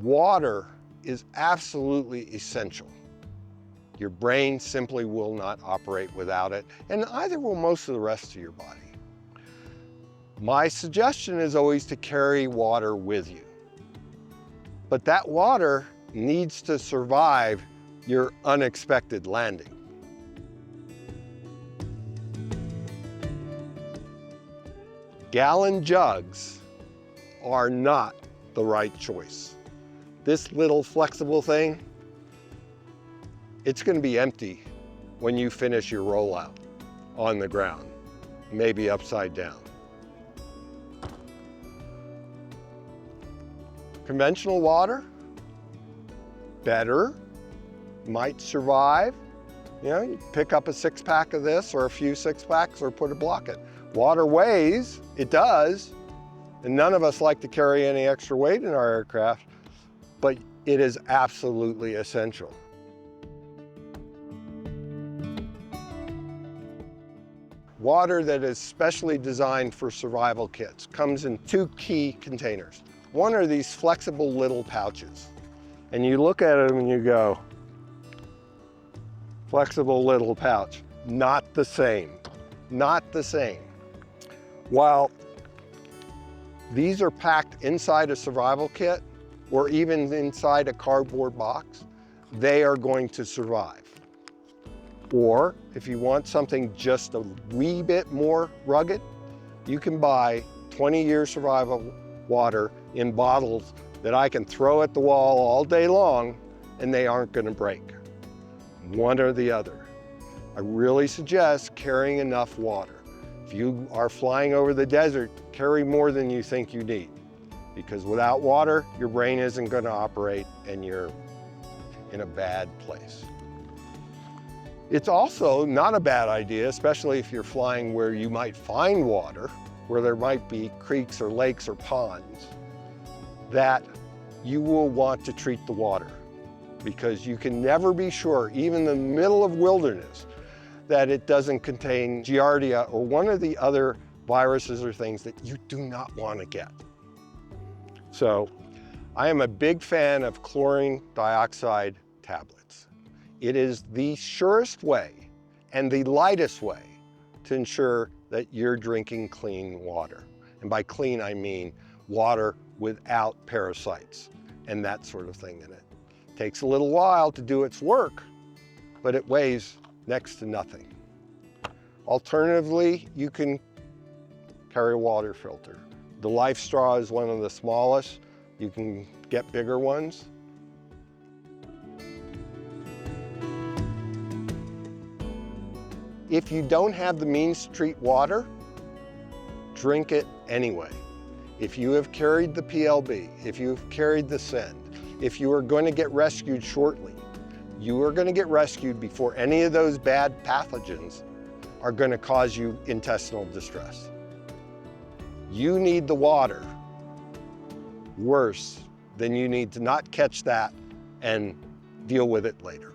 Water is absolutely essential. Your brain simply will not operate without it, and either will most of the rest of your body. My suggestion is always to carry water with you. But that water needs to survive your unexpected landing. Gallon jugs are not the right choice. This little flexible thing, it's going to be empty when you finish your rollout on the ground, maybe upside down. Conventional water, better, might survive. You know, you pick up a 6-pack of this or a few 6-packs or put a block in. Water weighs, it does, and none of us like to carry any extra weight in our aircraft, but it is absolutely essential. Water that is specially designed for survival kits comes in 2 key containers. One are these flexible little pouches, and you look at them and you go, flexible little pouch, not the same, not the same. While these are packed inside a survival kit or even inside a cardboard box, they are going to survive. Or if you want something just a wee bit more rugged, you can buy 20-year survival water in bottles that I can throw at the wall all day long and they aren't going to break. One or the other. I really suggest carrying enough water. If you are flying over the desert, carry more than you think you need, because without water, your brain isn't going to operate and you're in a bad place. It's also not a bad idea, especially if you're flying where you might find water, where there might be creeks or lakes or ponds, that you will want to treat the water, because you can never be sure, even in the middle of wilderness, that it doesn't contain Giardia or one of the other viruses or things that you do not want to get. So I am a big fan of chlorine dioxide tablets. It is the surest way and the lightest way to ensure that you're drinking clean water. And by clean, I mean water without parasites and that sort of thing in it. It takes a little while to do its work, but it weighs next to nothing. Alternatively, you can carry a water filter. The Life Straw is one of the smallest. You can get bigger ones. If you don't have the means to treat water, drink it anyway. If you have carried the PLB, if you've carried the Send, if you are going to get rescued shortly, you are going to get rescued before any of those bad pathogens are going to cause you intestinal distress. You need the water worse than you need to not catch that and deal with it later.